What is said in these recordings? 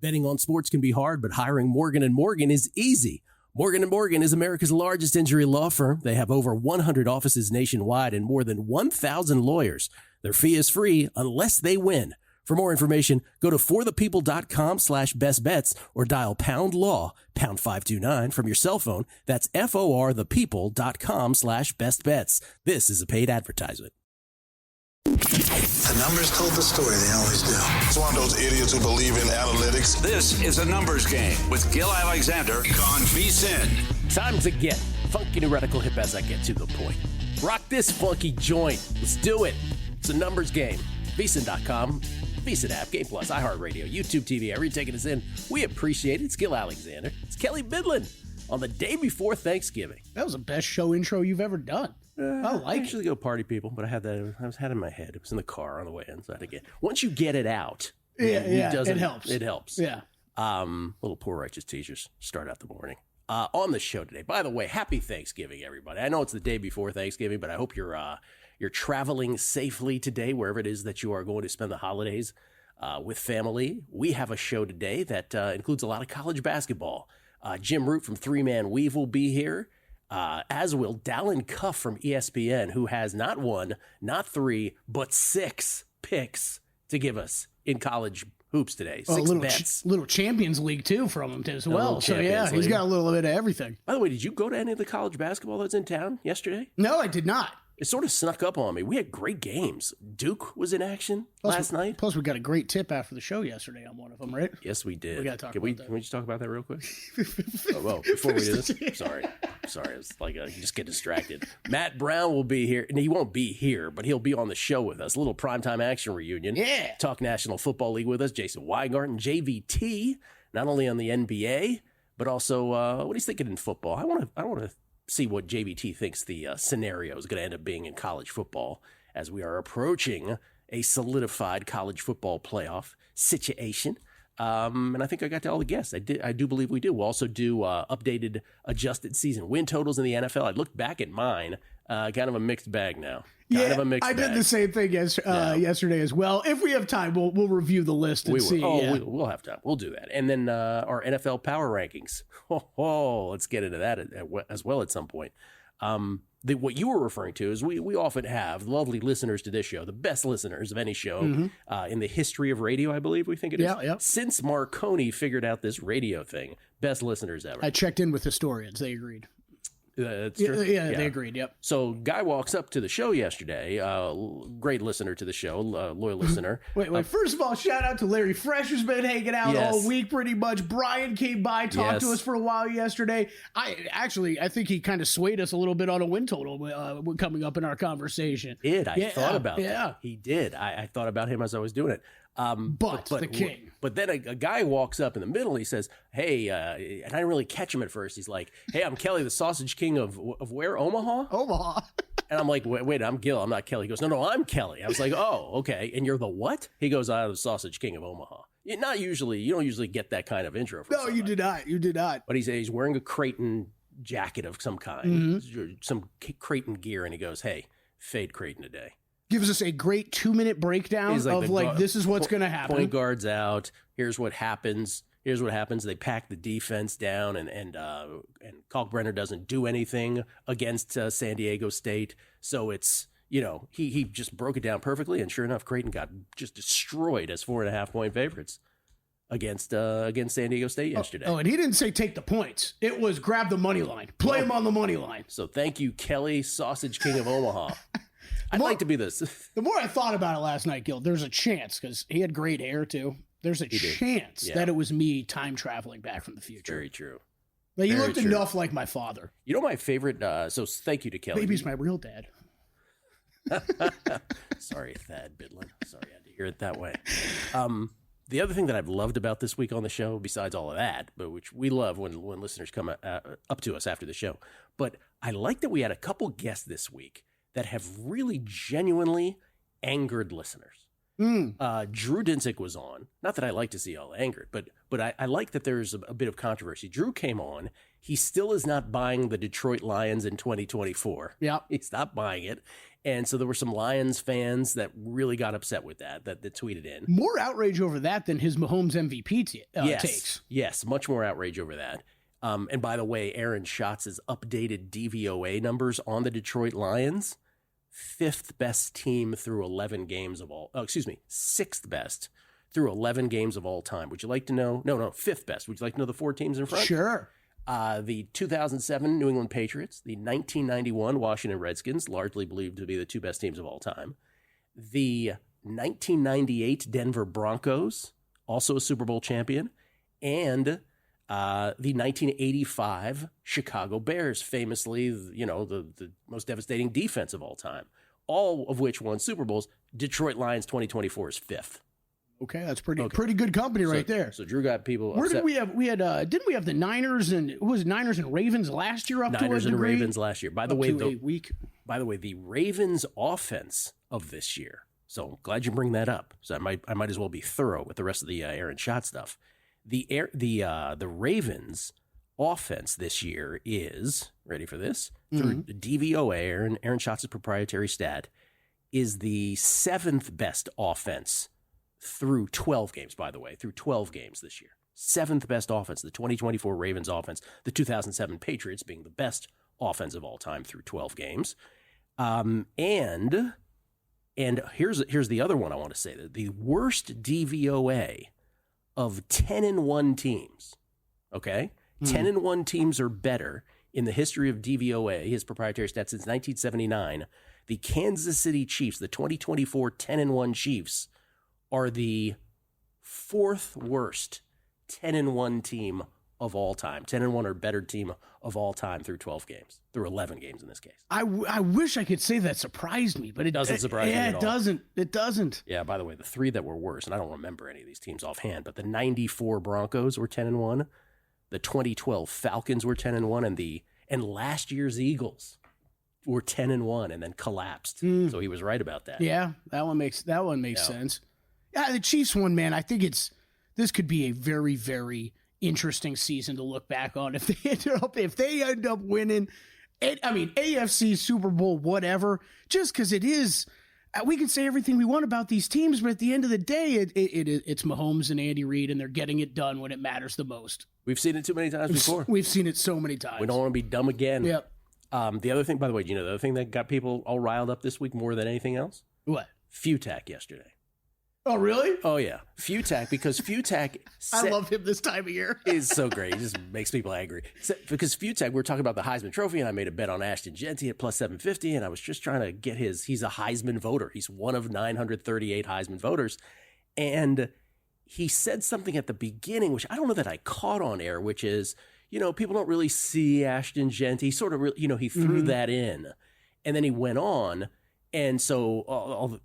Betting on sports can be hard, but hiring Morgan & Morgan is easy. Morgan & Morgan is America's largest injury law firm. They have over 100 offices nationwide and more than 1,000 lawyers. Their fee is free unless they win. For more information, go to forthepeople.com/bestbets or dial #law, #529 from your cell phone. That's forthepeople.com/bestbets. This is a paid advertisement. The numbers told the story, they always do. It's one of those idiots who believe in analytics. This is a numbers game with Gil Alexander on VSiN. Time to get funky new radical hip as I get to the point. Rock this funky joint. Let's do it. It's a numbers game. VSiN.com, VSiN app, Game Plus, iHeartRadio, YouTube TV, every taking us in. We appreciate it. It's Gil Alexander. It's Kelly Bidlin on the day before Thanksgiving. That was the best show intro you've ever done. I usually go party people, but I had it in my head. It was in the car on the way in, so I had to get. Once you get it out, it helps. It helps. Yeah. Little Poor Righteous Teachers start out the morning. On the show today. By the way, happy Thanksgiving, everybody. I know it's the day before Thanksgiving, but I hope you're traveling safely today, wherever it is that you are going to spend the holidays with family. We have a show today that includes a lot of college basketball. Jim Root from Three Man Weave will be here. As will Dallin Cuff from ESPN, who has not one, not three, but 6 picks to give us in college hoops today. 6 bets. Little Champions League, too, from him, as well. So, yeah, he's got a little bit of everything. By the way, did you go to any of the college basketball that's in town yesterday? No, I did not. It sort of snuck up on me. We had great games. Duke was in action last night. Plus, we got a great tip after the show yesterday on one of them, right? Yes, we did. We got to talk about that. Can we just talk about that real quick? Before we do this? Sorry. It's like you just get distracted. Matt Brown will be here. And he won't be here, but he'll be on the show with us. A little primetime action reunion. Yeah. Talk National Football League with us. Jason Weingarten, JVT, not only on the NBA, but also what he's thinking in football. I want to see what JVT thinks the scenario is going to end up being in college football as we are approaching a solidified college football playoff situation. And I think I got to all the guests. I do believe we do. We'll also do updated adjusted season win totals in the NFL. I looked back at mine, kind of a mixed bag now. I did the same thing yesterday as well. If we have time, we'll review the list and see. We'll have time. We'll do that. And then our NFL power rankings. Let's get into that as well at some point. What you were referring to is we often have lovely listeners to this show, the best listeners of any show in the history of radio, I believe we think it is. Yeah. Since Marconi figured out this radio thing, best listeners ever. I checked in with historians. They agreed. That's true. Yeah, they agreed. Yep. So, guy walks up to the show yesterday. Great listener to the show, loyal listener. Wait. First of all, shout out to Larry Fresh, who's been hanging out all week pretty much. Brian came by, talked to us for a while yesterday. I think he kind of swayed us a little bit on a win total coming up in our conversation. I thought about that. He did. I thought about him as I was doing it. But the king. But then a guy walks up in the middle. And he says, "Hey," and I didn't really catch him at first. He's like, "Hey, I'm Kelly, the Sausage King of where? Omaha." Omaha. And I'm like, wait, I'm Gil. I'm not Kelly. He goes, "No, I'm Kelly." I was like, "Oh, okay." And you're the what? He goes, "I'm the Sausage King of Omaha." You don't usually get that kind of intro. From somebody. You did not. But he's wearing a Creighton jacket of some kind, some Creighton gear, and he goes, "Hey, fade Creighton today." Gives us a great 2-minute breakdown of this is what's going to happen. Point guard's out. Here's what happens. They pack the defense down, and Kalkbrenner doesn't do anything against San Diego State. So it's he just broke it down perfectly, and sure enough, Creighton got just destroyed as 4.5-point favorites against San Diego State yesterday. And he didn't say take the points. It was grab the money line, play him on the money line. So thank you, Kelly, Sausage King of Omaha. I'd like to be this. The more I thought about it last night, Gil, there's a chance, because he had great hair too. There's a chance that it was me time traveling back from the future. Very true. Like, he looked enough like my father. You know my favorite, so thank you to Kelly. Maybe he's my real dad. Sorry, Thad Bidlin. Sorry I had to hear it that way. The other thing that I've loved about this week on the show, besides all of that, but which we love when listeners come up to us after the show, but I like that we had a couple guests this week that have really genuinely angered listeners. Drew Dinsick was on. Not that I like to see y'all angered, but I like that there's a bit of controversy. Drew came on. He still is not buying the Detroit Lions in 2024. Yeah. He stopped buying it. And so there were some Lions fans that really got upset with that tweeted in. More outrage over that than his Mahomes MVP takes. Yes, much more outrage over that. And by the way, Aaron Schatz' updated DVOA numbers on the Detroit Lions, sixth best through 11 games of all time. Would you like to know? No, fifth best. Would you like to know the four teams in front? Sure. The 2007 New England Patriots, the 1991 Washington Redskins, largely believed to be the two best teams of all time. The 1998 Denver Broncos, also a Super Bowl champion, and the 1985 Chicago Bears, famously, the most devastating defense of all time, all of which won Super Bowls. Detroit Lions 2024 is fifth. Okay, that's pretty good company right there. So Drew got people. Where did we have? Didn't we have the Niners and who was it, Niners and Ravens last year? Niners and Ravens last year. By the way, the Ravens offense of this year. So I'm glad you bring that up. So I might as well be thorough with the rest of the Aaron Schatz stuff. The Ravens offense this year is, ready for this, through DVOA, Aaron Schatz's proprietary stat, is the seventh best offense through 12 games, by the way, through 12 games this year. Seventh best offense, the 2024 Ravens offense, the 2007 Patriots being the best offense of all time through 12 games. And here's the other one I want to say, that the worst DVOA of 10-1 teams, okay? 10-1 teams or better in the history of DVOA, his proprietary stats since 1979, the Kansas City Chiefs, the 2024 10-1 Chiefs, are the fourth worst 10-1 team of all time. 10-1 or better team of all time through 12 games, through 11 games in this case. I wish I could say that surprised me, but it doesn't surprise me at all. It doesn't. Yeah, by the way, the three that were worse, and I don't remember any of these teams offhand, but the 94 Broncos were 10-1, the 2012 Falcons were 10-1, and last year's Eagles were 10-1 and then collapsed. So he was right about that. Yeah, that one makes sense. Yeah, the Chiefs one, man, I think this could be a very, very interesting season to look back on if they end up winning. AFC, Super Bowl, whatever. Just because it is, we can say everything we want about these teams, but at the end of the day, it's Mahomes and Andy Reid, and they're getting it done when it matters the most. We've seen it too many times before. We've seen it so many times. We don't want to be dumb again. Yep. The other thing, by the way, do you know the other thing that got people all riled up this week more than anything else? What? Futac yesterday. Oh, really? Oh, yeah. Futac, because Futac... I love him this time of year. He's so great. He just makes people angry. Because Futac, we're talking about the Heisman Trophy, and I made a bet on Ashton Jeanty at plus 750, and I was just trying to get he's a Heisman voter. He's one of 938 Heisman voters. And he said something at the beginning, which I don't know that I caught on air, which is, people don't really see Ashton Jeanty. Sort of, he threw that in. And then he went on. And so,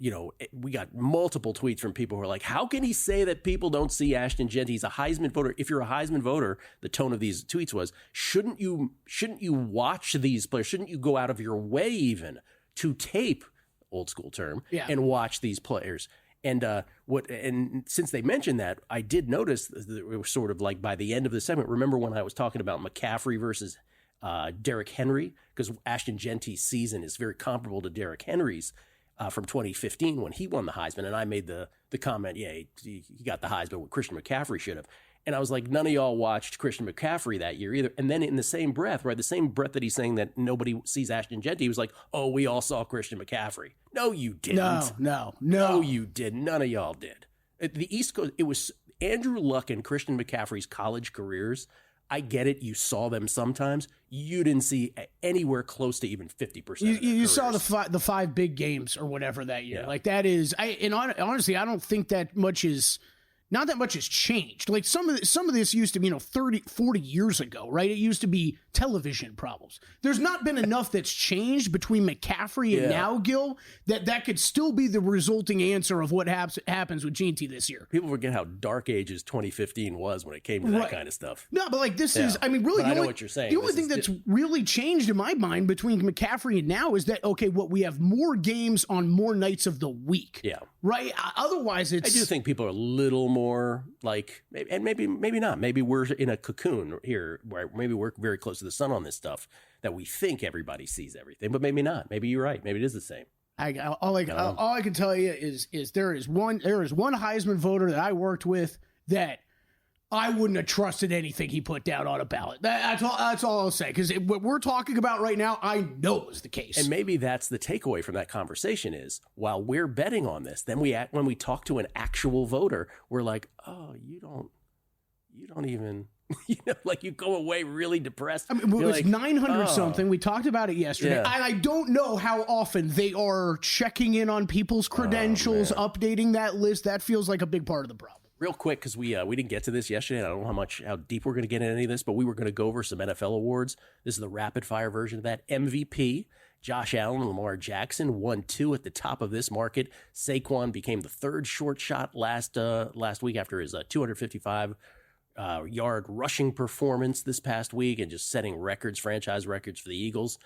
we got multiple tweets from people who are like, how can he say that people don't see Ashton Jeanty? He's a Heisman voter. If you're a Heisman voter, the tone of these tweets was, shouldn't you watch these players? Shouldn't you go out of your way even to tape, old school term, and watch these players? And since they mentioned that, I did notice that it was sort of like by the end of the segment, remember when I was talking about McCaffrey versus Derrick Henry, because Ashton Jeanty's season is very comparable to Derrick Henry's from 2015 when he won the Heisman, and I made the comment, he got the Heisman, what Christian McCaffrey should have. And I was like, none of y'all watched Christian McCaffrey that year either. And then in the same breath, that he's saying that nobody sees Ashton Jeanty, he was like, oh, we all saw Christian McCaffrey. No, you didn't. No, you didn't. None of y'all did. The East Coast, it was Andrew Luck and Christian McCaffrey's college careers. I get it. You saw them sometimes. You didn't see anywhere close to even 50%. You saw the five big games or whatever that year. Yeah. Like that is, honestly, I don't think that much is. Not that much has changed. Like some of this used to be, 30, 40 years ago, right? It used to be television problems. There's not been enough that's changed between McCaffrey and now, Gil, that could still be the resulting answer of what happens with Jeanty this year. People forget how dark ages 2015 was when it came to that kind of stuff. No, but like this is, really, I know what you're saying. The only thing that's really changed in my mind between McCaffrey and now is that, okay, we have more games on more nights of the week. Yeah. Right? Otherwise, it's... I do think people are a little more like, and maybe not. Maybe we're in a cocoon here where maybe we're very close to the sun on this stuff that we think everybody sees everything, but maybe not. Maybe you're right. Maybe it is the same. All I can tell you is there is one Heisman voter that I worked with that I wouldn't have trusted anything he put down on a ballot. That's all I'll say. Because what we're talking about right now, I know is the case. And maybe that's the takeaway from that conversation is while we're betting on this, then when we talk to an actual voter, we're like, oh, you don't even. Like you go away really depressed. I mean, it's 900 something. We talked about it yesterday. Yeah. And I don't know how often they are checking in on people's credentials, updating that list. That feels like a big part of the problem. Real quick, because we didn't get to this yesterday, and I don't know how deep we're going to get into any of this, but we were going to go over some NFL awards. This is the rapid fire version of that. MVP, Josh Allen and Lamar Jackson, 1-2 at the top of this market. Saquon became the third short shot last week after his 255 yard rushing performance this past week and just setting franchise records for the Eagles.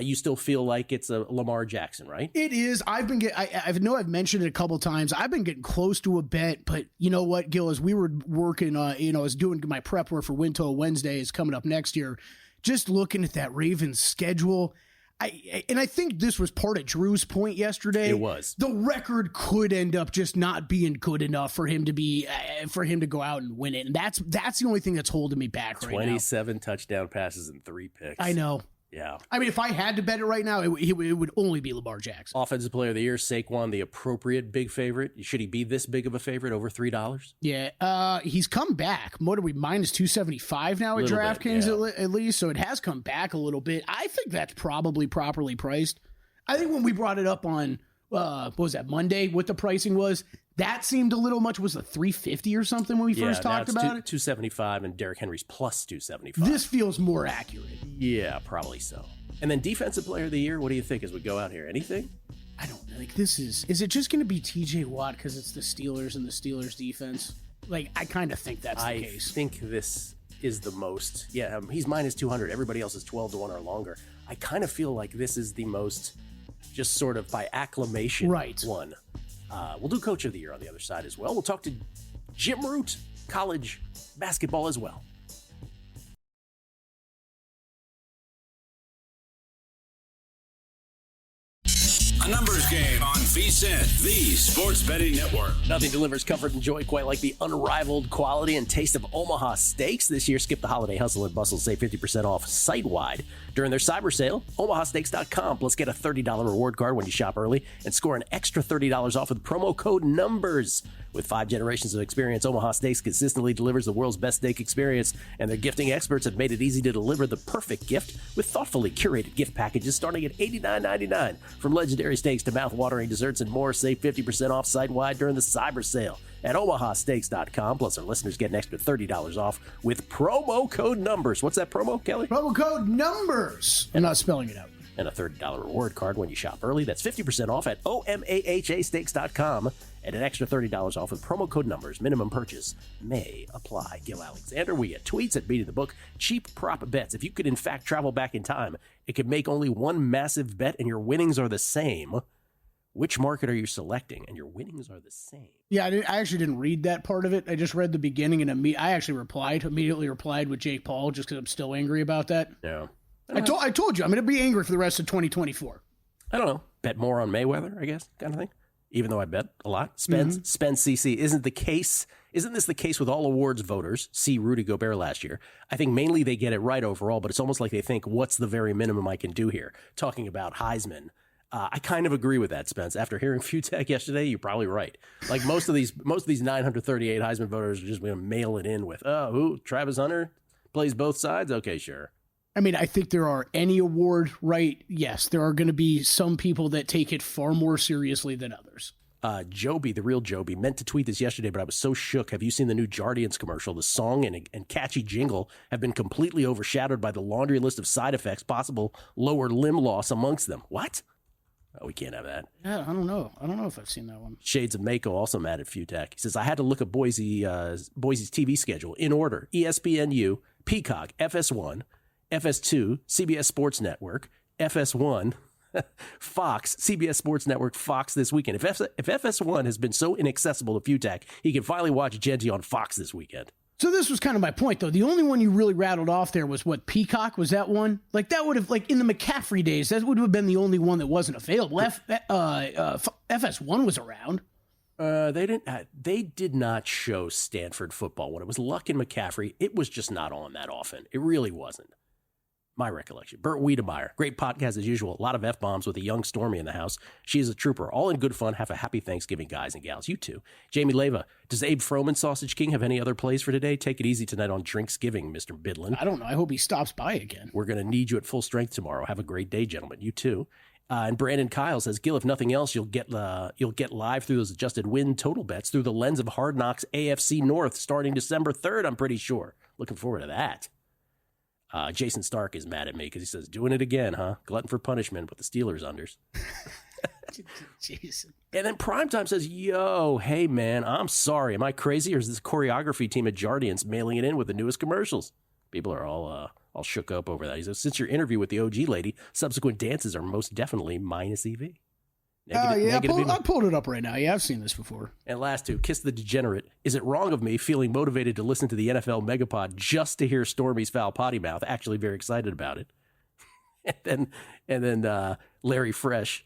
You still feel like it's a Lamar Jackson, right? It is. I know I've mentioned it a couple times. I've been getting close to a bet, but you know what, Gil, as we were working, I was doing my prep work for Wintow Wednesday is coming up next year. Just looking at that Ravens schedule, I think this was part of Drew's point yesterday. It was. The record could end up just not being good enough for him to go out and win it, and that's the only thing that's holding me back right now. 27 touchdown passes and 3 picks. I know. Yeah. I mean, if I had to bet it right now, it would only be Lamar Jackson. Offensive Player of the Year, Saquon, the appropriate big favorite. Should he be this big of a favorite, over $3? Yeah. He's come back. What are we, minus 275 now at DraftKings at least? So it has come back a little bit. I think that's probably properly priced. I think when we brought it up on, what was that, Monday, what the pricing was, that seemed a little much. Was it $350 or something when we first talked about it? 275 and Derrick Henry's plus 275. This feels more accurate. Yeah, probably so. And then Defensive Player of the Year, what do you think as we go out here? Anything? I don't think is it just going to be TJ Watt because it's the Steelers and the Steelers defense? Like, I kind of think that's the case. I think this is the most. Yeah, he's minus 200. Everybody else is 12-1 or longer. I kind of feel like this is the most just sort of by acclamation one. We'll do Coach of the Year on the other side as well. We'll talk to Jim Root, college basketball as well. A numbers game on VSiN, the sports betting network. Nothing delivers comfort and joy quite like the unrivaled quality and taste of Omaha Steaks. This year, skip the holiday hustle and bustle. Save 50% off site-wide during their cyber sale. OmahaSteaks.com. Let's get a $30 reward card when you shop early and score an extra $30 off with promo code NUMBERS. With 5 generations of experience, Omaha Steaks consistently delivers the world's best steak experience, and their gifting experts have made it easy to deliver the perfect gift with thoughtfully curated gift packages starting at $89.99. From legendary steaks to mouth-watering desserts and more, save 50% off site-wide during the cyber sale at omahasteaks.com. Plus, our listeners get an extra $30 off with promo code NUMBERS. What's that promo, Kelly? Promo code NUMBERS. And not spelling it out. And a $30 reward card when you shop early. That's 50% off at omahasteaks.com. And an extra $30 off with promo code NUMBERS. Minimum purchase may apply. Gil Alexander, we get tweets at Beating the Book. Cheap prop bets. If you could, in fact, travel back in time, it could make only one massive bet and your winnings are the same. Which market are you selecting? And your winnings are the same. Yeah, I actually didn't read that part of it. I just read the beginning, and I actually immediately replied with Jake Paul just because I'm still angry about that. Yeah. I told you, I'm going to be angry for the rest of 2024. I don't know. Bet more on Mayweather, I guess, kind of thing. Even though I bet a lot. Spence CC. Isn't this the case with all awards voters? See Rudy Gobert last year. I think mainly they get it right overall, but it's almost like they think, what's the very minimum I can do here? Talking about Heisman. I kind of agree with that, Spence. After hearing Futek yesterday, you're probably right. Like most of these 938 Heisman voters are just going to mail it in with, who? Travis Hunter plays both sides? Okay, sure. I mean, I think there are any award, right? Yes, there are going to be some people that take it far more seriously than others. Joby, the real Joby, meant to tweet this yesterday, but I was so shook. Have you seen the new Jardiance commercial? The song and catchy jingle have been completely overshadowed by the laundry list of side effects, possible lower limb loss amongst them. What? Oh, we can't have that. Yeah, I don't know. I don't know if I've seen that one. Shades of Mako also mad at Futek. He says, I had to look at Boise's TV schedule in order. ESPNU, Peacock, FS1, FS2, CBS Sports Network, FS1, Fox, CBS Sports Network, Fox this weekend. If FS1 has been so inaccessible to Futek, he can finally watch Genty on Fox this weekend. So this was kind of my point, though. The only one you really rattled off there was what, Peacock? Was that one? Like, that would have, like, in the McCaffrey days, that would have been the only one that wasn't available. FS1 was around. They did not show Stanford football when it was Luck and McCaffrey. It was just not on that often. It really wasn't. My recollection. Bert Wiedemeyer, great podcast as usual. A lot of F-bombs with a young Stormy in the house. She is a trooper. All in good fun. Have a happy Thanksgiving, guys and gals. You too. Jamie Leva, does Abe Froman, Sausage King, have any other plays for today? Take it easy tonight on Drinksgiving, Mr. Bidlin. I don't know. I hope he stops by again. We're going to need you at full strength tomorrow. Have a great day, gentlemen. You too. And Brandon Kyle says, Gil, if nothing else, you'll get live through those adjusted win total bets through the lens of Hard Knocks AFC North starting December 3rd, I'm pretty sure. Looking forward to that. Jason Stark is mad at me because he says, doing it again, huh? Glutton for punishment with the Steelers unders. Jason. And then Primetime says, yo, hey, man, I'm sorry. Am I crazy or is this choreography team at Jardiance mailing it in with the newest commercials? People are all shook up over that. He says, since your interview with the OG lady, subsequent dances are most definitely minus EV. I pulled it up right now. Yeah, I've seen this before. And last two, Kiss the Degenerate. Is it wrong of me feeling motivated to listen to the NFL Megapod just to hear Stormy's foul potty mouth? Actually very excited about it. and then Larry Fresh,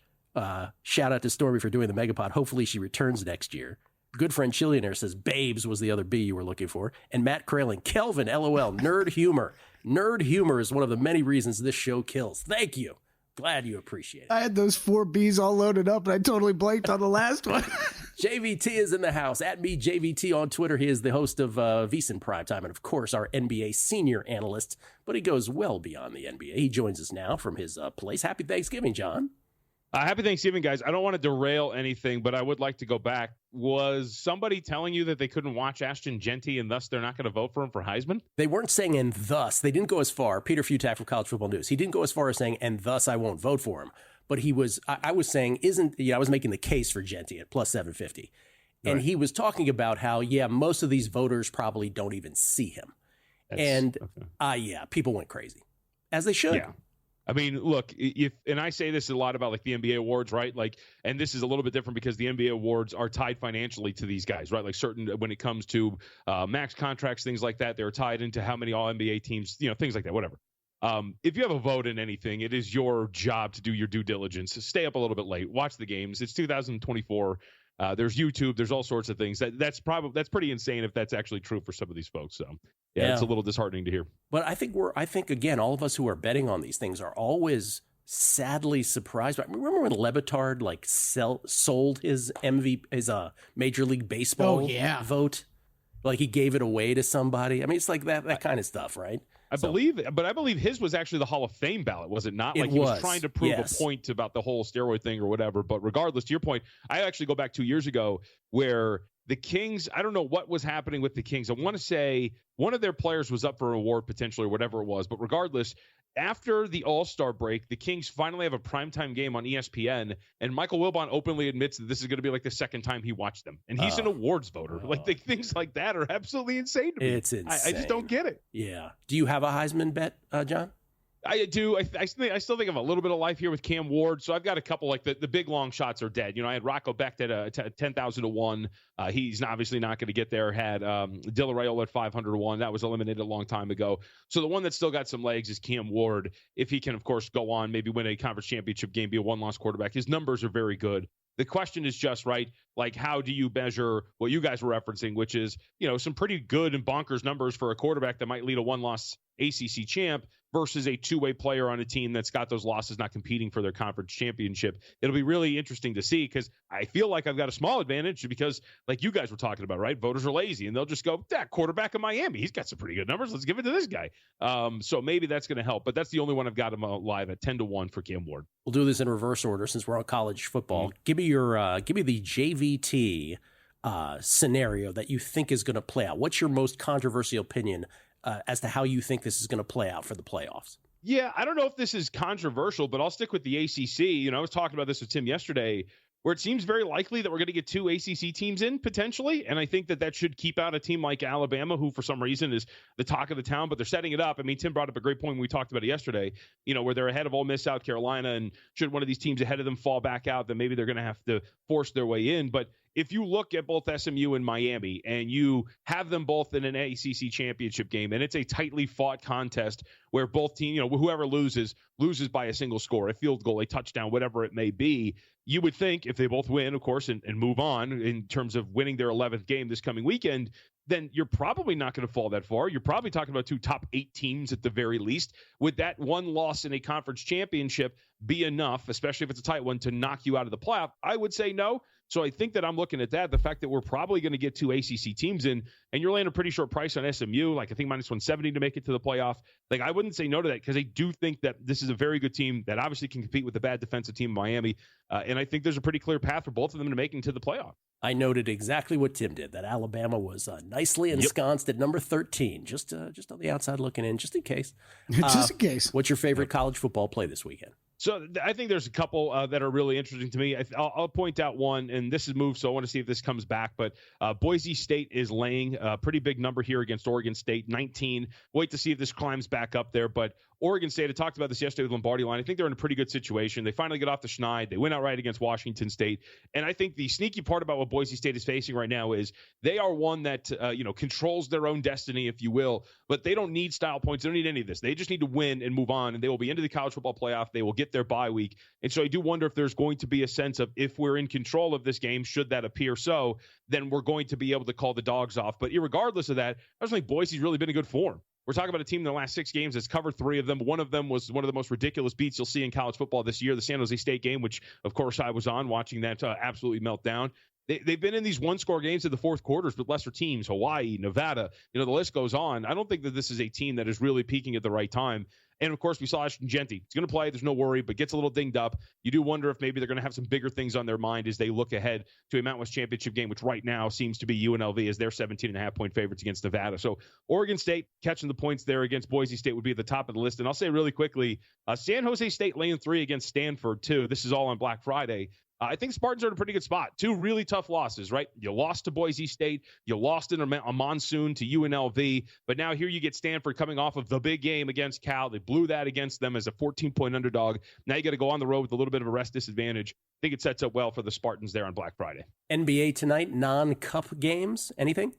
shout out to Stormy for doing the Megapod. Hopefully she returns next year. Good friend Chillionaire says Babes was the other B you were looking for. And Matt Kraling, Kelvin, LOL, nerd humor. Nerd humor is one of the many reasons this show kills. Thank you. Glad you appreciate it. I had those 4 Bs all loaded up, and I totally blanked on the last one. JVT is in the house. At me, JVT on Twitter. He is the host of VSiN Primetime and, of course, our NBA senior analyst. But he goes well beyond the NBA. He joins us now from his place. Happy Thanksgiving, John. Happy Thanksgiving, guys. I don't want to derail anything, but I would like to go back. Was somebody telling you that they couldn't watch Ashton Genty and thus they're not going to vote for him for Heisman? They weren't saying and thus. They didn't go as far. Peter Futak from College Football News. He didn't go as far as saying and thus I won't vote for him. But he was, I was saying, I was making the case for Genty at plus 750. And he was talking about how, most of these voters probably don't even see him. People went crazy. As they should. Yeah. I mean, look, and I say this a lot about like the NBA awards, right? Like, and this is a little bit different because the NBA awards are tied financially to these guys, right? Like certain, when it comes to max contracts, things like that, they're tied into how many all NBA teams, things like that, whatever. If you have a vote in anything, it is your job to do your due diligence. Stay up a little bit late, watch the games. It's 2024. There's YouTube. There's all sorts of things. That's pretty insane if that's actually true for some of these folks. So yeah, it's a little disheartening to hear. But I think again, all of us who are betting on these things are always sadly surprised. Remember when Le Batard sold his his Major League Baseball vote? Like he gave it away to somebody. I mean, it's like that kind of stuff, right? I believe his was actually the Hall of Fame ballot, was it not? Like he was trying to prove a point about the whole steroid thing or whatever. But regardless, to your point, I actually go back 2 years ago where the Kings, I don't know what was happening with the Kings. I want to say one of their players was up for an award potentially or whatever it was. But regardless, after the All-Star break, the Kings finally have a primetime game on ESPN, and Michael Wilbon openly admits that this is going to be like the second time he watched them. And he's an awards voter. Things like that are absolutely insane to me. It's insane. I just don't get it. Yeah. Do you have a Heisman bet, John? I do. I still think of a little bit of life here with Cam Ward. So I've got a couple, like the big long shots are dead. I had Rocco Becht at 10,000 to 1. He's obviously not going to get there. Had Dilla Raiola at 500 to 1. That was eliminated a long time ago. So the one that's still got some legs is Cam Ward. If he can, of course, go on, maybe win a conference championship game, be a one-loss quarterback. His numbers are very good. The question is just, right, like how do you measure what you guys were referencing, which is, some pretty good and bonkers numbers for a quarterback that might lead a one-loss ACC champ versus a two-way player on a team that's got those losses not competing for their conference championship. It'll be really interesting to see because I feel like I've got a small advantage because, like you guys were talking about, right, voters are lazy and they'll just go, that quarterback in Miami, he's got some pretty good numbers. Let's give it to this guy. So maybe that's going to help. But that's the only one I've got him live at 10 to 1 for Cam Ward. We'll do this in reverse order since we're on college football. Give me the JVT scenario that you think is going to play out. What's your most controversial opinion as to how you think this is going to play out for the playoffs? Yeah, I don't know if this is controversial, but I'll stick with the ACC. I was talking about this with Tim yesterday, where it seems very likely that we're going to get 2 ACC teams in potentially. And I think that should keep out a team like Alabama, who for some reason is the talk of the town, but they're setting it up. I mean, Tim brought up a great point when we talked about it yesterday, where they're ahead of Ole Miss, South Carolina, and should one of these teams ahead of them fall back out, then maybe they're going to have to force their way in. But if you look at both SMU and Miami and you have them both in an ACC championship game, and it's a tightly fought contest where both teams, whoever loses by a single score, a field goal, a touchdown, whatever it may be, you would think if they both win, of course, and move on in terms of winning their 11th game this coming weekend, then you're probably not going to fall that far. You're probably talking about 2 top 8 teams at the very least. Would that one loss in a conference championship be enough, especially if it's a tight one, to knock you out of the playoff? I would say no. So I think that I'm looking at that. The fact that we're probably going to get 2 ACC teams in, and you're laying a pretty short price on SMU, like I think minus 170 to make it to the playoff. Like I wouldn't say no to that because I do think that this is a very good team that obviously can compete with the bad defensive team in Miami. And I think there's a pretty clear path for both of them to making to the playoff. I noted exactly what Tim did, that Alabama was nicely ensconced at number 13, just on the outside looking in, just in case. Just in case. What's your favorite college football play this weekend? So I think there's a couple that are really interesting to me. I'll point out one, and this is moved, so I want to see if this comes back. But Boise State is laying a pretty big number here against Oregon State, 19. Wait to see if this climbs back up there. But Oregon State, I talked about this yesterday with Lombardi Line. I think they're in a pretty good situation. They finally get off the schneid. They win outright against Washington State. And I think the sneaky part about what Boise State is facing right now is they are one that, controls their own destiny, if you will. But they don't need style points. They don't need any of this. They just need to win and move on. And they will be into the college football playoff. They will get their bye week. And so I do wonder if there's going to be a sense of if we're in control of this game, should that appear so, then we're going to be able to call the dogs off. But irregardless of that, I just think Boise's really been in good form. We're talking about a team in the last 6 games that's covered 3 of them. One of them was one of the most ridiculous beats you'll see in college football this year, the San Jose State game, which, of course, I was on watching that absolutely melt down. They've been in these one-score games in the fourth quarters with lesser teams, Hawaii, Nevada, the list goes on. I don't think that this is a team that is really peaking at the right time. And, of course, we saw Ashton Jeanty. He's going to play. There's no worry, but gets a little dinged up. You do wonder if maybe they're going to have some bigger things on their mind as they look ahead to a Mountain West Championship game, which right now seems to be UNLV as their 17.5-point favorites against Nevada. So Oregon State catching the points there against Boise State would be at the top of the list. And I'll say really quickly, San Jose State laying 3 against Stanford, too. This is all on Black Friday. I think Spartans are in a pretty good spot. 2 really tough losses, right? You lost to Boise State. You lost in a monsoon to UNLV. But now here you get Stanford coming off of the big game against Cal. They blew that against them as a 14-point underdog. Now you got to go on the road with a little bit of a rest disadvantage. I think it sets up well for the Spartans there on Black Friday. NBA tonight, non-cup games, anything?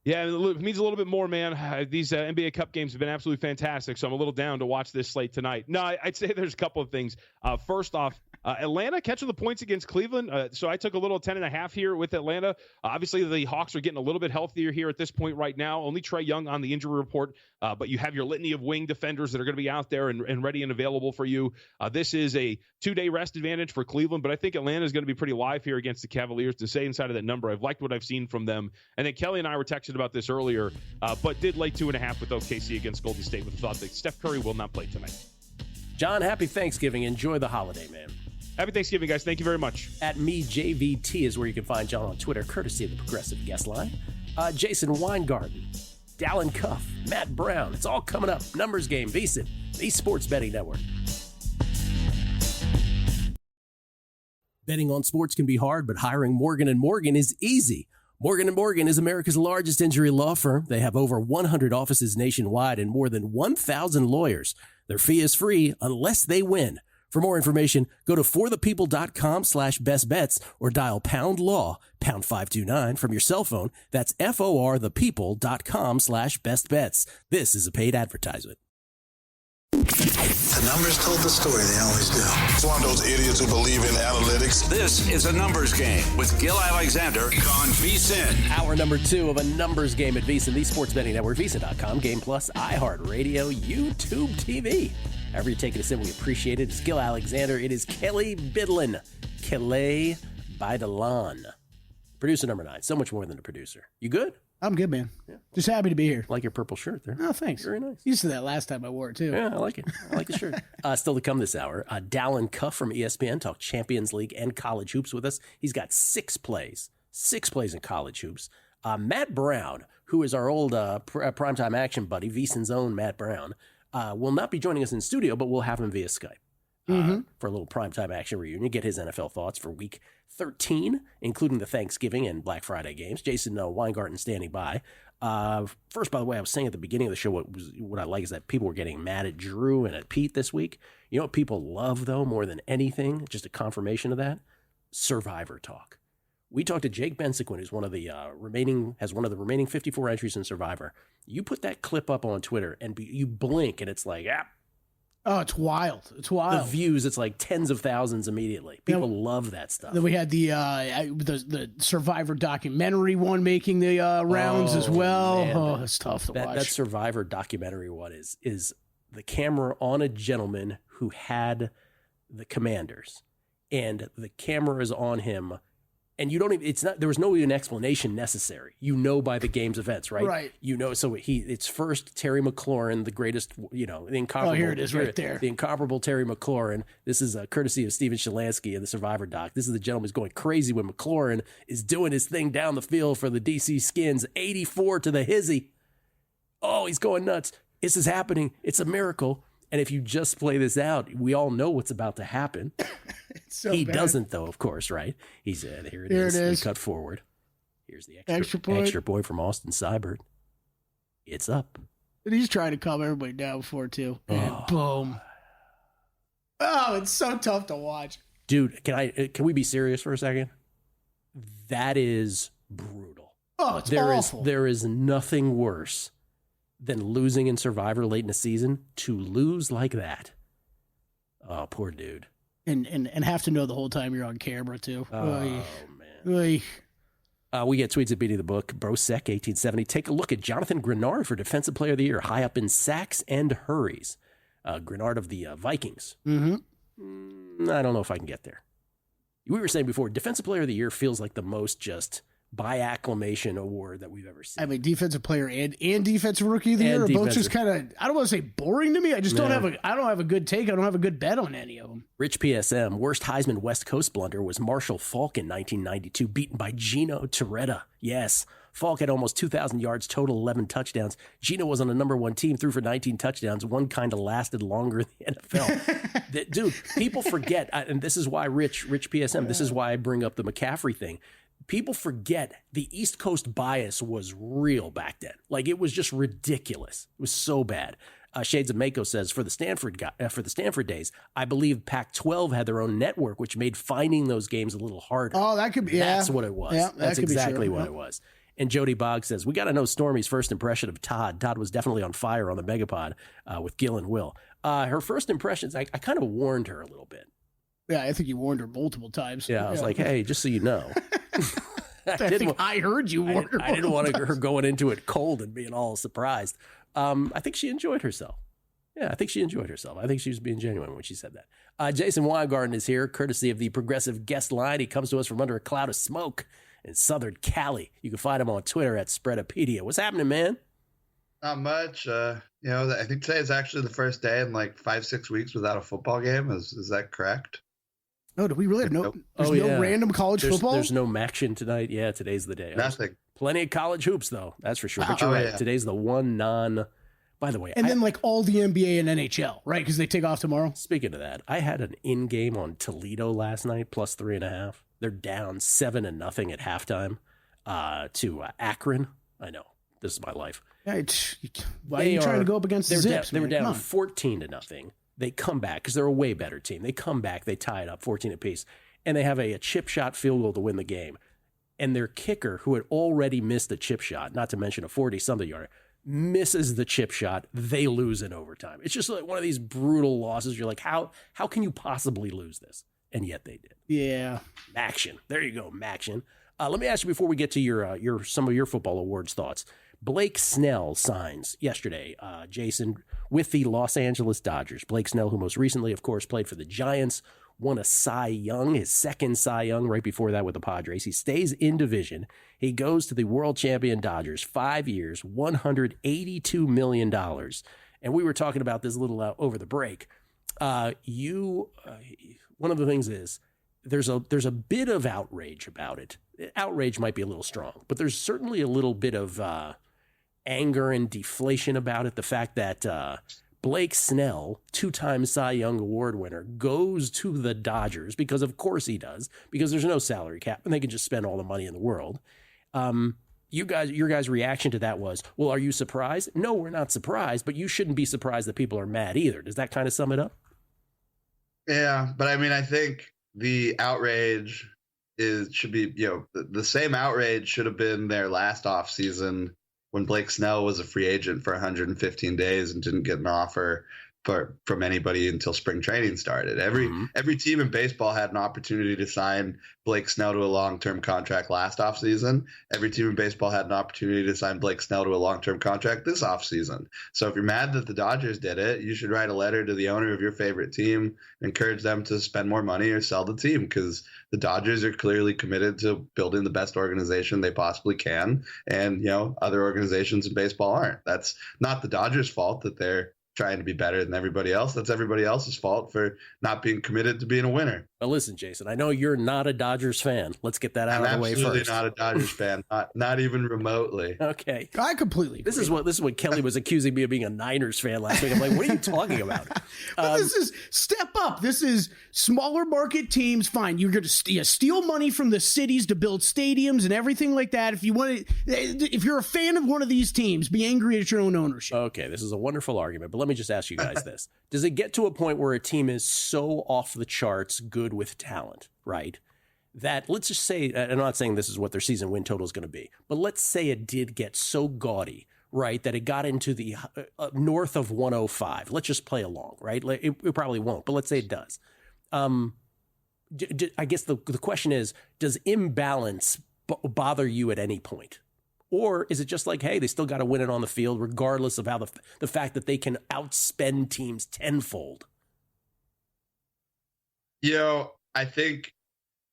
Yeah, it means a little bit more, man. These NBA Cup games have been absolutely fantastic, so I'm a little down to watch this slate tonight. No, I'd say there's a couple of things. First off, Atlanta catching the points against Cleveland. So I took a little 10.5 here with Atlanta. Obviously, the Hawks are getting a little bit healthier here at this point right now. Only Trae Young on the injury report, but you have your litany of wing defenders that are going to be out there and ready and available for you. This is a 2-day rest advantage for Cleveland, but I think Atlanta is going to be pretty live here against the Cavaliers to stay inside of that number. I've liked what I've seen from them. And then Kelly and I were texting about this earlier, but did lay 2.5 with OKC against Golden State with the thought that Steph Curry will not play tonight. John, happy Thanksgiving. Enjoy the holiday, man. Happy Thanksgiving, guys. Thank you very much. At MeJVT is where you can find John on Twitter, courtesy of the Progressive Guest Line. Jason Weingarten, Dallin Cuff, Matt Brown. It's all coming up. Numbers Game, VSiN, the Sports Betting Network. Betting on sports can be hard, but hiring Morgan & Morgan is easy. Morgan & Morgan is America's largest injury law firm. They have over 100 offices nationwide and more than 1,000 lawyers. Their fee is free unless they win. For more information, go to forthepeople.com/bestbets or dial #law, #529 from your cell phone. That's forthepeople.com/bestbets. This is a paid advertisement. The numbers told the story, they always do. It's one of those idiots who believe in analytics. This is a numbers game with Gil Alexander on VSiN. Hour number 2 of a numbers game at VSiN, the Sports Betting Network, VSiN.com, Game Plus, iHeartRadio, YouTube TV. However you take it in, we appreciate it. It's Gil Alexander. It is Kelly Bidlin. Kelly Bidlin. Producer number 9. So much more than a producer. You good? I'm good, man. Yeah. Just happy to be here. Like your purple shirt there. Oh, thanks. Very nice. You said that last time I wore it, too. Yeah, I like it. I like the shirt. Still to come this hour, Dallin Cuff from ESPN talk Champions League and college hoops with us. He's got 6 plays in college hoops. Matt Brown, who is our old primetime action buddy, VSiN's own Matt Brown, will not be joining us in studio, but we'll have him via Skype for a little primetime action reunion. Get his NFL thoughts for week 13, including the Thanksgiving and Black Friday games. Jason Weingarten standing by. First, by the way, I was saying at the beginning of the show, what I like is that people were getting mad at Drew and at Pete this week. You know what people love, though, more than anything? Just a confirmation of that? Survivor talk. We talked to Jake Bensequin, who's one of the remaining 54 entries in Survivor. You put that clip up on Twitter, and you blink, and it's like, oh, it's wild. It's wild. The views, it's like tens of thousands immediately. People love that stuff. Then we had the Survivor documentary one making the rounds as well. Man, it's tough to watch. That Survivor documentary one is the camera on a gentleman who had the Commanders, and the camera is on him. And you don't even, there was no even explanation necessary. By the game's events, right? Right. So it's first Terry McLaurin, the greatest, the incomparable. Oh, here it is right there. The incomparable Terry McLaurin. This is a courtesy of Steven Shalansky in the Survivor doc. This is the gentleman who's going crazy when McLaurin is doing his thing down the field for the DC Skins, 84 to the hizzy. Oh, he's going nuts. This is happening. It's a miracle. And if you just play this out, we all know what's about to happen. He doesn't, though, of course, right? He's here it is. Cut forward. Here's the extra point from Austin Seibert. It's up. And he's trying to calm everybody down before, too. And boom. Oh, it's so tough to watch. Dude, can we be serious for a second? That is brutal. Oh, it's awful. There is nothing worse than losing in Survivor late in the season. To lose like that. Oh, poor dude. And have to know the whole time you're on camera, too. Oh, man. Oy. We get tweets at Beating the Book. Brosec, 1870. Take a look at Jonathan Grenard for Defensive Player of the Year, high up in sacks and hurries. Grenard of the Vikings. Mm-hmm. I don't know if I can get there. We were saying before, Defensive Player of the Year feels like the most just by acclamation award that we've ever seen. I mean, Defensive Player and Defensive Rookie of the Year are both just kind of, I don't want to say boring to me. I just don't have a good take. I don't have a good bet on any of them. Rich PSM, worst Heisman West Coast blunder was Marshall Faulk in 1992, beaten by Gino Torretta. Yes, Faulk had almost 2,000 yards total, 11 touchdowns. Gino was on the number one team, threw for 19 touchdowns. One kind of lasted longer in the NFL. Dude, people forget, and this is why Rich PSM, this is why I bring up the McCaffrey thing. People forget the East Coast bias was real back then. Like, it was just ridiculous. It was so bad. Shades of Mako says, for the Stanford days, I believe Pac-12 had their own network, which made finding those games a little harder. Oh, that could be. That's what it was. Yeah, that's exactly what it was. And Jody Boggs says, we got to know Stormy's first impression of Todd. Todd was definitely on fire on the Megapod with Gil and Will. Her first impressions, I kind of warned her a little bit. Yeah, I think you warned her multiple times. Yeah, I was like, hey, just so you know. I heard you warn her. I didn't want her going into it cold and being all surprised. I think she enjoyed herself. Yeah, I think she enjoyed herself. I think she was being genuine when she said that. Jason Weingarten is here, courtesy of the Progressive Guest Line. He comes to us from under a cloud of smoke in Southern Cali. You can find him on Twitter at Spreadopedia. What's happening, man? Not much. I think today is actually the first day in like 5-6 weeks without a football game. Is that correct? No, do we really have no random college football? There's no action tonight. Yeah, today's the day. Nothing. Plenty of college hoops, though. That's for sure. But you're right. Yeah. Today's the one by the way. And then like all the NBA and NHL, right? Because they take off tomorrow. Speaking of that, I had an in-game on Toledo last night, plus 3.5. They're down 7-0 at halftime to Akron. I know. This is my life. Why are you trying to go up against the Zips? They were down 14-0. They come back because they're a way better team. They come back, they tie it up 14 apiece, and they have a chip shot field goal to win the game. And their kicker, who had already missed a chip shot, not to mention a 40-something yarder, misses the chip shot. They lose in overtime. It's just like one of these brutal losses. You're like, how can you possibly lose this? And yet they did. Yeah. Maction. There you go, Maction. Let me ask you before we get to your some of your football awards thoughts. Blake Snell signs yesterday, Jason, with the Los Angeles Dodgers. Blake Snell, who most recently, of course, played for the Giants, won a Cy Young, his second Cy Young right before that with the Padres. He stays in division. He goes to the world champion Dodgers, 5 years, $182 million. And we were talking about this a little over the break. One of the things is there's a bit of outrage about it. Outrage might be a little strong, but there's certainly a little bit of anger and deflation about it. The fact that Blake Snell, 2-time Cy Young Award winner, goes to the Dodgers because of course he does, because there's no salary cap and they can just spend all the money in the world. Your guys' reaction to that was, well, are you surprised? No, we're not surprised, but you shouldn't be surprised that people are mad either. Does that kind of sum it up? Yeah, but I mean, I think the outrage should be, the same outrage should have been there last offseason when Blake Snell was a free agent for 115 days and didn't get an offer from anybody until spring training started. Every team in baseball had an opportunity to sign Blake Snell to a long-term contract last offseason. Every team in baseball had an opportunity to sign Blake Snell to a long-term contract this offseason. So if you're mad that the Dodgers did it, you should write a letter to the owner of your favorite team, encourage them to spend more money or sell the team, because the Dodgers are clearly committed to building the best organization they possibly can. And, other organizations in baseball aren't. That's not the Dodgers' fault that they're trying to be better than everybody else. That's everybody else's fault for not being committed to being a winner. Well, listen, Jason, I know you're not a Dodgers fan. Let's get that out of the way first. I'm absolutely not a Dodgers fan, not even remotely. Okay. I completely agree. This is what Kelly was accusing me of being a Niners fan last week. I'm like, what are you talking about? This is step up. This is smaller market teams. Fine. You're going to steal money from the cities to build stadiums and everything like that. If you're a fan of one of these teams, be angry at your own ownership. Okay, this is a wonderful argument, but let me just ask you guys this. Does it get to a point where a team is so off the charts good with talent, right, that let's just say, and I'm not saying this is what their season win total is going to be, but let's say it did get so gaudy, right, that it got into the north of 105. Let's just play along, right? It probably won't, but let's say it does. I guess the question is, does imbalance bother you at any point? Or is it just like, hey, they still got to win it on the field, regardless of how the fact that they can outspend teams tenfold? I think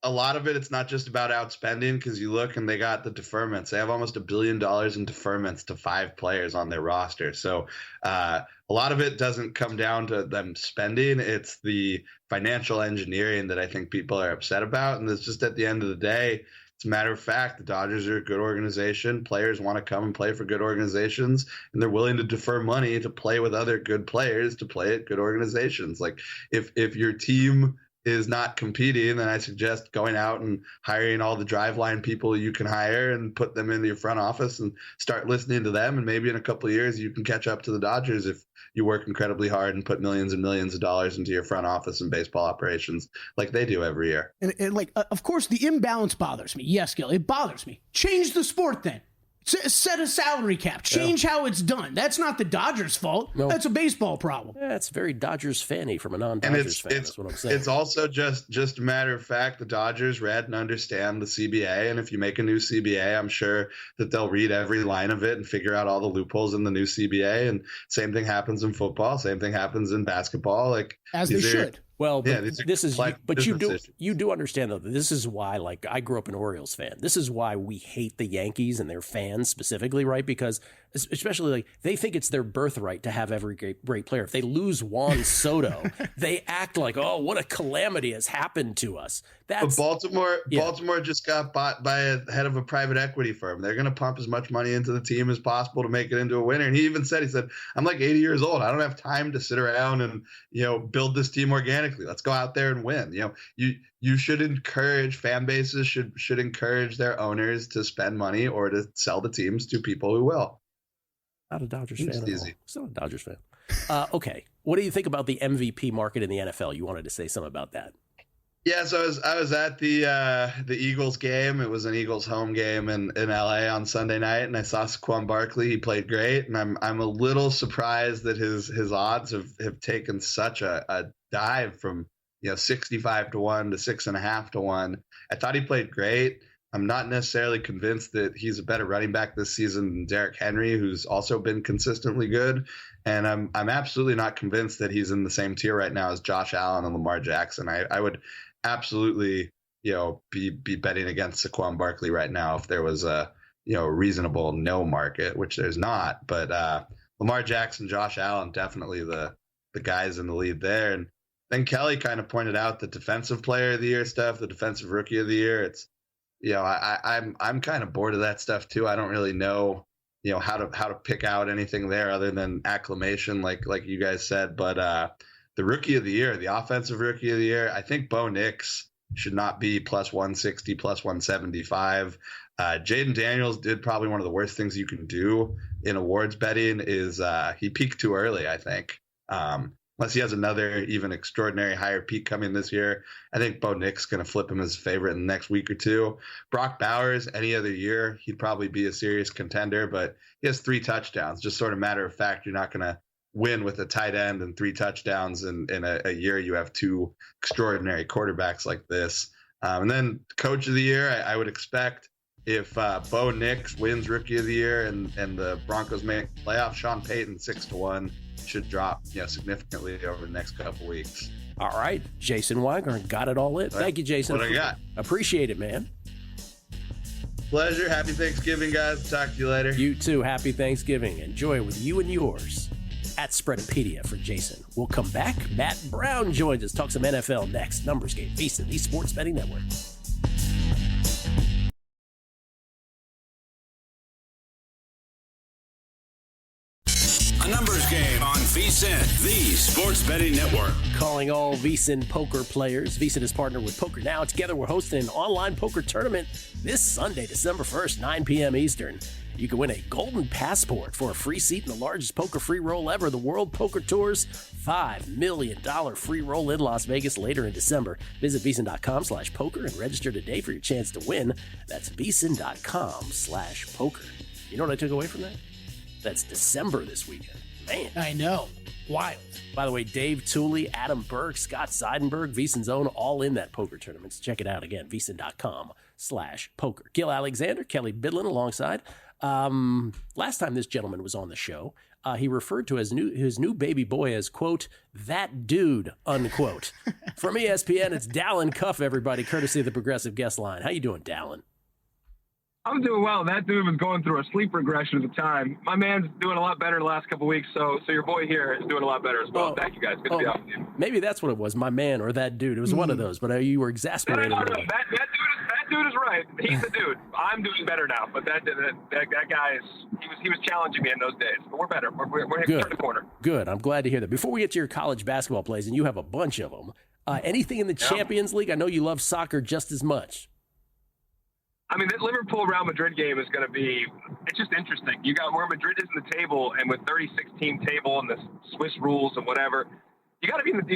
a lot of it's not just about outspending, because you look and they got the deferments. They have almost $1 billion in deferments to 5 players on their roster. So a lot of it doesn't come down to them spending. It's the financial engineering that I think people are upset about. And it's just at the end of the day, as a matter of fact, the Dodgers are a good organization. Players want to come and play for good organizations, and they're willing to defer money to play with other good players to play at good organizations. Like if your team is not competing, then I suggest going out and hiring all the driveline people you can hire and put them into your front office and start listening to them. And maybe in a couple of years, you can catch up to the Dodgers if you work incredibly hard and put millions and millions of dollars into your front office and baseball operations like they do every year. And of course, the imbalance bothers me. Yes, Gil, it bothers me. Change the sport then. Set a salary cap. Change how it's done. That's not the Dodgers' fault. No. That's a baseball problem. Yeah, it's very Dodgers fanny from a non-Dodgers fan. That's what I'm saying. It's also just a matter of fact, the Dodgers read and understand the CBA, and if you make a new CBA, I'm sure that they'll read every line of it and figure out all the loopholes in the new CBA. And same thing happens in football. Same thing happens in basketball. As they should. Well, but you do understand though that this is why, like, I grew up an Orioles fan. This is why we hate the Yankees and their fans specifically, right? Because especially like they think it's their birthright to have every great player. If they lose Juan Soto, they act like, oh, what a calamity has happened to us. But Baltimore just got bought by a head of a private equity firm. They're going to pump as much money into the team as possible to make it into a winner. And he even said, I'm like 80 years old. I don't have time to sit around and, build this team organically. Let's go out there and win. You should encourage, fan bases should encourage their owners to spend money or to sell the teams to people who will. Not a Dodgers fan at all. Still a Dodgers fan. Okay. What do you think about the MVP market in the NFL? You wanted to say something about that. Yeah, so I was at the Eagles game. It was an Eagles home game in LA on Sunday night, and I saw Saquon Barkley. He played great, and I'm a little surprised that his odds have taken such a dive from 65 to 1 to 6.5 to 1. I thought he played great. I'm not necessarily convinced that he's a better running back this season than Derrick Henry, who's also been consistently good. And I'm absolutely not convinced that he's in the same tier right now as Josh Allen and Lamar Jackson. I would absolutely, be betting against Saquon Barkley right now if there was a, reasonable no market, which there's not. But Lamar Jackson, Josh Allen, definitely the guys in the lead there. And then Kelly kind of pointed out the defensive player of the year stuff, the defensive rookie of the year. It's, I'm kind of bored of that stuff too. I don't really know, how to pick out anything there other than acclamation, like you guys said. But the rookie of the year, the offensive rookie of the year, I think Bo Nix should not be plus 160, plus 175. Jaden Daniels did probably one of the worst things you can do in awards betting is he peaked too early, I think. unless he has another even extraordinary higher peak coming this year. I think Bo Nix going to flip him as a favorite in the next week or two. Brock Bowers, any other year, he'd probably be a serious contender, but he has 3 touchdowns. Just sort of matter of fact, you're not going to win with a tight end and 3 touchdowns in a year you have 2 extraordinary quarterbacks like this. And then coach of the year, I would expect if Bo Nix wins rookie of the year and the Broncos make playoffs, Sean Payton 6-1 should drop significantly over the next couple weeks. All right, Jason Weingarten got it all in. Thank you, Jason. What I got? Appreciate it, man. Pleasure. Happy Thanksgiving, guys. Talk to you later. You too. Happy Thanksgiving. Enjoy it with you and yours. At Spreadopedia for Jason. We'll come back. Matt Brown joins us. Talk some NFL next. Numbers Game. VSiN, the Sports Betting Network. A numbers game on VSiN, the Sports Betting Network. Calling all VSiN poker players. VSiN is partnered with Poker Now. Together, we're hosting an online poker tournament this Sunday, December 1st, 9 p.m. Eastern. You can win a golden passport for a free seat in the largest poker free roll ever, the World Poker Tour's $5 million free roll in Las Vegas later in December. Visit VSiN.com/poker and register today for your chance to win. That's VSiN.com/poker. You know what I took away from that? That's December this weekend. Man. I know. Wild. By the way, Dave Tooley, Adam Burke, Scott Seidenberg, VSiN's own, all in that poker tournament. So check it out again, VSiN.com/poker. Gil Alexander, Kelly Bidlin alongside. Last time this gentleman was on the show, he referred to his new baby boy as, quote, that dude, unquote. From ESPN, it's Dallin Cuff, everybody, courtesy of the Progressive Guest Line. How you doing, Dallin? I'm doing well. That dude was going through a sleep regression at the time. My man's doing a lot better the last couple of weeks, so your boy here is doing a lot better as well. Thank you, guys. Good to be out with you. Maybe that's what it was, my man or that dude. It was one of those, but you were exasperated. No. That dude is right. He's the dude. I'm doing better now, but that guy he was challenging me in those days. But we're better. We're turning the corner. Good. I'm glad to hear that. Before we get to your college basketball plays, and you have a bunch of them, anything in the Champions League? I know you love soccer just as much. I mean, that Liverpool-Real Madrid game is going to be – it's just interesting. You got where Madrid is in the table, and with 36-team table and the Swiss rules and whatever, you got to be in the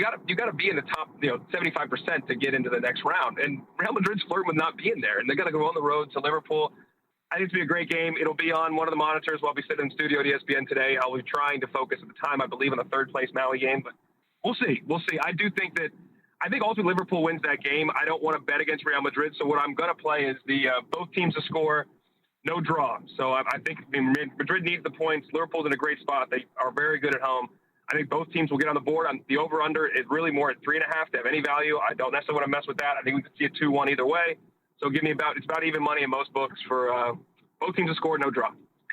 top 75% to get into the next round. And Real Madrid's flirting with not being there, and they got to go on the road to Liverpool. I think it's going to be a great game. It'll be on one of the monitors while we sit in the studio at ESPN today. I'll be trying to focus at the time, I believe, on the third-place Maui game, but we'll see. I do think that – I think ultimately Liverpool wins that game. I don't want to bet against Real Madrid, so what I'm going to play is the both teams to score, no draw. So I think Madrid needs the points. Liverpool's in a great spot. They are very good at home. I think both teams will get on the board. The over-under is really more at 3.5 to have any value. I don't necessarily want to mess with that. I think we could see a 2-1 either way. So it's about even money in most books for both teams to score, no draw.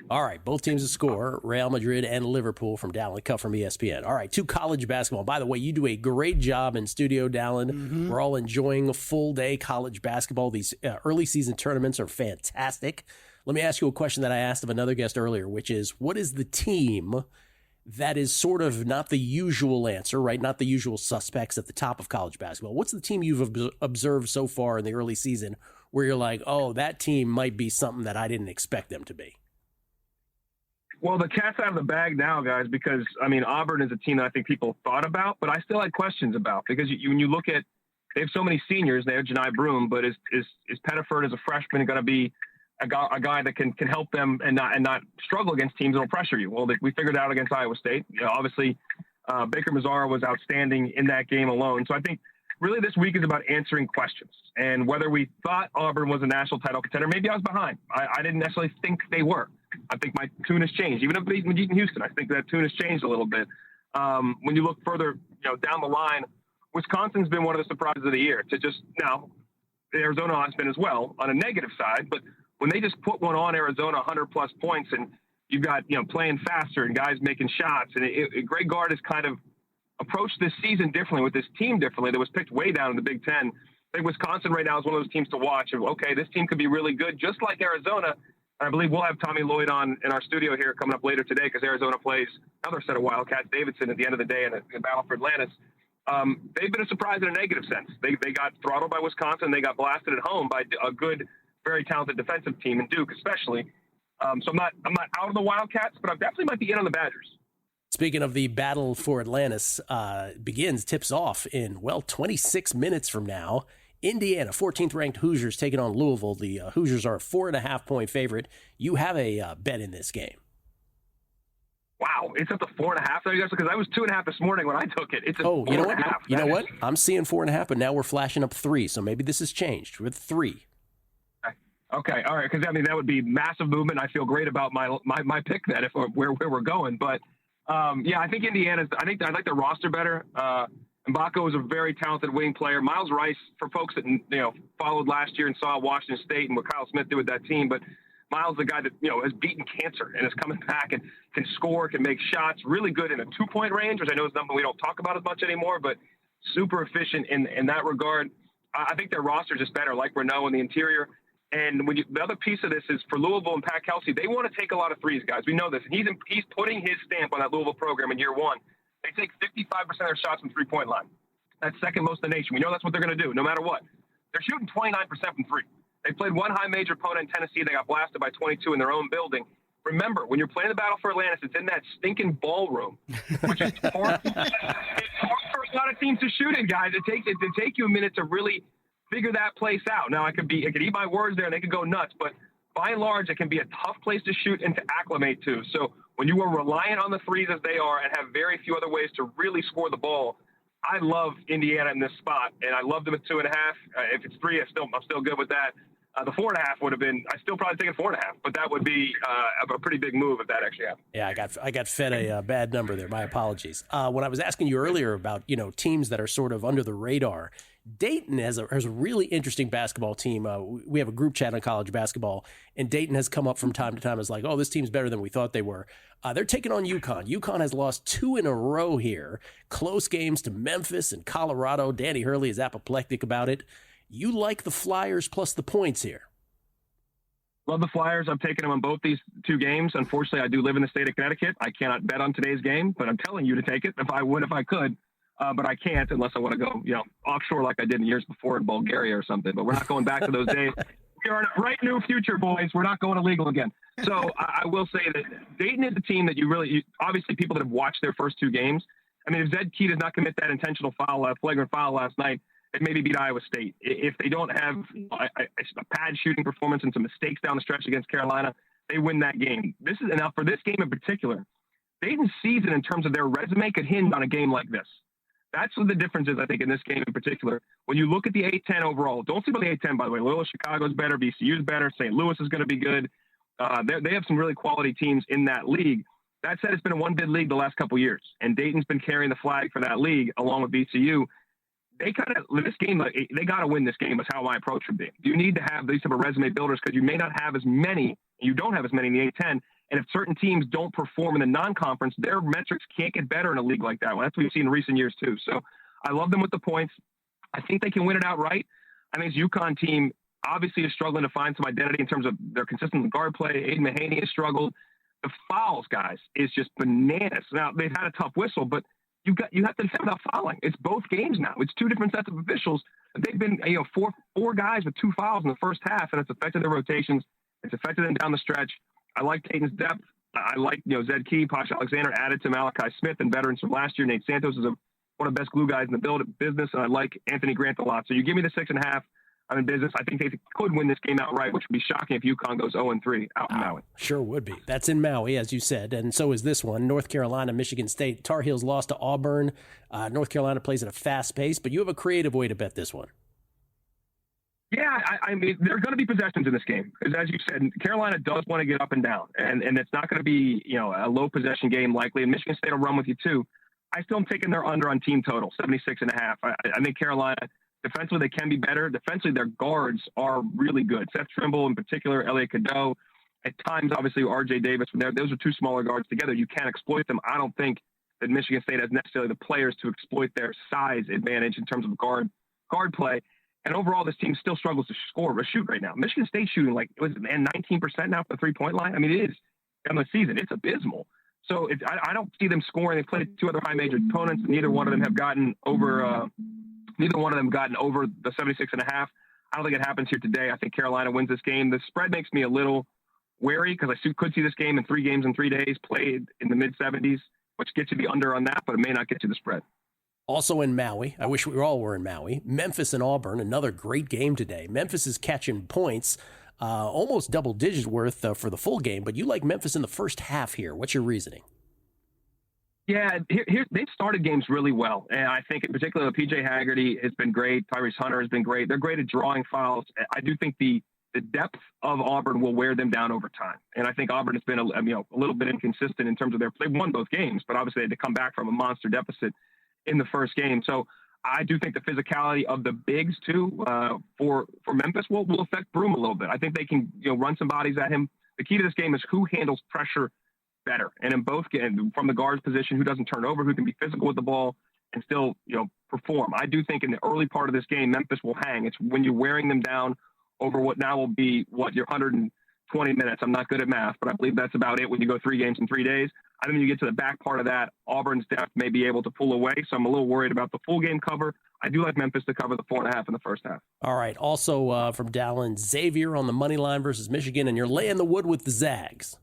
All right, both teams to score, Real Madrid and Liverpool from Dallin Cuff from ESPN. All right, 2 college basketball. By the way, you do a great job in studio, Dallin. Mm-hmm. We're all enjoying a full-day college basketball. These early season tournaments are fantastic. Let me ask you a question that I asked of another guest earlier, which is, what is the team that is sort of not the usual answer, right? Not the usual suspects at the top of college basketball. What's the team you've observed so far in the early season where you're like, oh, that team might be something that I didn't expect them to be? Well, the cat's out of the bag now, guys, because, I mean, Auburn is a team that I think people thought about, but I still had questions about because when you look at, they have so many seniors. They have Janai Broome, but is Pettiford as a freshman going to be a guy that can help them and not struggle against teams that will pressure you? Well, we figured out against Iowa State. Obviously, Baker Mazzara was outstanding in that game alone. So I think really this week is about answering questions. And whether we thought Auburn was a national title contender, maybe I was behind. I didn't necessarily think they were. I think my tune has changed. Even if they beat Houston, I think that tune has changed a little bit. When you look further, down the line, Wisconsin's been one of the surprises of the year. Now, Arizona has been as well on a negative side, but when they just put one on Arizona, 100-plus points, and you've got playing faster and guys making shots, and Greg Gard has kind of approached this season differently with this team differently. That was picked way down in the Big Ten. I think Wisconsin right now is one of those teams to watch. Okay, this team could be really good, just like Arizona. I believe we'll have Tommy Lloyd on in our studio here coming up later today because Arizona plays another set of Wildcats, Davidson, at the end of the day in a battle for Atlantis. They've been a surprise in a negative sense. They got throttled by Wisconsin. They got blasted at home by a good, very talented defensive team, in Duke especially. So I'm not out of the Wildcats, but I definitely might be in on the Badgers. Speaking of the battle for Atlantis, tips off in, 26 minutes from now. Indiana, 14th ranked Hoosiers taking on Louisville. The Hoosiers are a 4.5-point favorite. You have a bet in this game. Wow, it's up to 4.5 because I was 2.5 this morning when I took it. It's a you know what? 4.5. You know what? I'm seeing 4.5, but now we're flashing up 3. So maybe this has changed with 3. Okay, all right, because I mean that would be massive movement. I feel great about my pick then if where we're going, but yeah, I think Indiana's. I like the roster better. Mbako is a very talented wing player. Miles Rice, for folks that followed last year and saw Washington State and what Kyle Smith did with that team, but Miles, the guy that has beaten cancer and is coming back and can score, can make shots, really good in a 2-point range, which I know is something we don't talk about as much anymore, but super efficient in that regard. I think their roster is just better, like Renault in the interior. And the other piece of this is for Louisville and Pat Kelsey, they want to take a lot of threes, guys. We know this. And he's putting his stamp on that Louisville program in year one. They take 55% of their shots from three-point line. That's second most in the nation. We know that's what they're going to do, no matter what. They're shooting 29% from three. They played one high major opponent in Tennessee. They got blasted by 22 in their own building. Remember, when you're playing the battle for Atlantis, it's in that stinking ballroom, which is hard. It's hard for a lot of teams to shoot in, guys. It take you a minute to really figure that place out. Now, I could eat my words there and they could go nuts, but by and large, it can be a tough place to shoot and to acclimate to. So when you are reliant on the threes as they are and have very few other ways to really score the ball, I love Indiana in this spot, and I love them at 2.5. If it's 3, I'm still good with that. The 4.5 would have been, I still probably take a 4.5, but that would be a pretty big move if that actually happened. Yeah, I got fed a bad number there. My apologies. When I was asking you earlier about teams that are sort of under the radar, Dayton has a really interesting basketball team. We have a group chat on college basketball, and Dayton has come up from time to time as like, oh, this team's better than we thought they were. They're taking on UConn. UConn has lost 2 in a row here. Close games to Memphis and Colorado. Danny Hurley is apoplectic about it. You like the Flyers plus the points here. Love the Flyers. I'm taking them on both these 2 games. Unfortunately, I do live in the state of Connecticut. I cannot bet on today's game, but I'm telling you to take it if I could. But I can't unless I want to go, offshore like I did in years before in Bulgaria or something. But we're not going back to those days. We are in a bright new future, boys. We're not going illegal again. So I will say that Dayton is the team that obviously people that have watched their first 2 games. I mean, if Zed Key does not commit that intentional foul, flagrant foul last night, it maybe beat Iowa State. If they don't have a pad shooting performance and some mistakes down the stretch against Carolina, they win that game. Now for this game in particular, Dayton's season in terms of their resume could hinge on a game like this. That's what the difference is, I think, in this game in particular. When you look at the A-10 overall, don't sleep on the A-10, by the way. Loyola Chicago's better, VCU's better, St. Louis is going to be good. They have some really quality teams in that league. That said, it's been a one-bid league the last couple years, and Dayton's been carrying the flag for that league along with VCU. They got to win this game is how my approach would be. You need to have these type of resume builders because you may not have as many, you don't have as many in the A-10, and if certain teams don't perform in the non-conference, their metrics can't get better in a league like that one. That's what we've seen in recent years too. So I love them with the points. I think they can win it outright. I mean, this UConn team obviously is struggling to find some identity in terms of their consistent guard play. Aiden Mahaney has struggled. The fouls, guys, is just bananas. Now, they've had a tough whistle, but you have to defend without fouling. It's both games now. It's 2 different sets of officials. They've been, four guys with 2 fouls in the first half, and it's affected their rotations. It's affected them down the stretch. I like Dayton's depth. I like, Zed Key, Posh Alexander added to Malachi Smith and veterans from last year. Nate Santos is one of the best glue guys in the business, and I like Anthony Grant a lot. So you give me the 6.5. I'm in business. I think they could win this game outright, which would be shocking if UConn goes 0-3 out in Maui. Sure would be. That's in Maui, as you said, and so is this one. North Carolina, Michigan State. Tar Heels lost to Auburn. North Carolina plays at a fast pace, but you have a creative way to bet this one. Yeah, I mean, there are going to be possessions in this game. Because as you said, Carolina does want to get up and down. And it's not going to be, a low possession game likely. And Michigan State will run with you too. I still am taking their under on team total, 76.5. I think Carolina, defensively, they can be better. Defensively, their guards are really good. Seth Trimble in particular, Elliot Cadeau. At times, obviously, R.J. Davis. Those are 2 smaller guards together. You can't exploit them. I don't think that Michigan State has necessarily the players to exploit their size advantage in terms of guard play. And overall, this team still struggles to shoot right now. Michigan State shooting 19% now from the 3-point line. I mean, it is on the season. It's abysmal. So I don't see them scoring. They played 2 other high major opponents. Neither one of them have gotten over. Neither one of them gotten over the 76.5. I don't think it happens here today. I think Carolina wins this game. The spread makes me a little wary because I could see this game in 3 games in 3 days, played in the mid-70s. which gets you the under on that, but it may not get you the spread. Also in Maui, I wish we all were in Maui, Memphis and Auburn, another great game today. Memphis is catching points, almost double digit worth for the full game, but you like Memphis in the first half here. What's your reasoning? Yeah, they've started games really well. And I think in particular, PJ Haggerty has been great. Tyrese Hunter has been great. They're great at drawing fouls. I do think the depth of Auburn will wear them down over time. And I think Auburn has been a little bit inconsistent in terms of they won both games, but obviously they had to come back from a monster deficit in the first game. So I do think the physicality of the bigs too for Memphis will affect Broome a little bit. I think they can run some bodies at him. The key to this game is who handles pressure better, and in both games, from the guard's position, who doesn't turn over, who can be physical with the ball and still perform. I do think in the early part of this game, Memphis will hang. It's when you're wearing them down over what now will be your 120 minutes. I'm not good at math, but I believe that's about it when you go 3 games in 3 days. I think when you get to the back part of that, Auburn's depth may be able to pull away. So I'm a little worried about the full game cover. I do like Memphis to cover the 4.5 in the first half. All right. Also from Dallin, Xavier on the money line versus Michigan, and you're laying the wood with the Zags.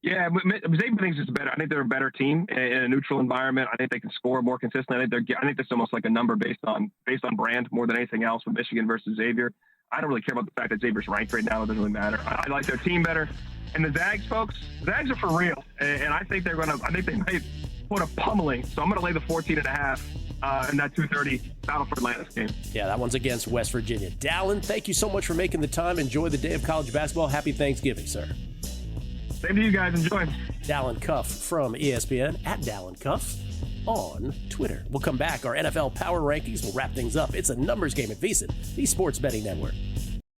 Yeah, Xavier thinks it's better. I think they're a better team in a neutral environment. I think they can score more consistently. I think that's almost like a number based on brand more than anything else with Michigan versus Xavier. I don't really care about the fact that Xavier's ranked right now. It doesn't really matter. I like their team better. And the Zags, folks, Zags are for real. And I think they might put a pummeling. So I'm going to lay the 14.5 in that 2:30 Battle for Atlantis game. Yeah, that one's against West Virginia. Dallin, thank you so much for making the time. Enjoy the day of college basketball. Happy Thanksgiving, sir. Same to you guys. Enjoy. Dallin Cuff from ESPN, at Dallin Cuff on Twitter. We'll come back. Our NFL Power Rankings will wrap things up. It's a numbers game at VSiN, the Sports Betting Network.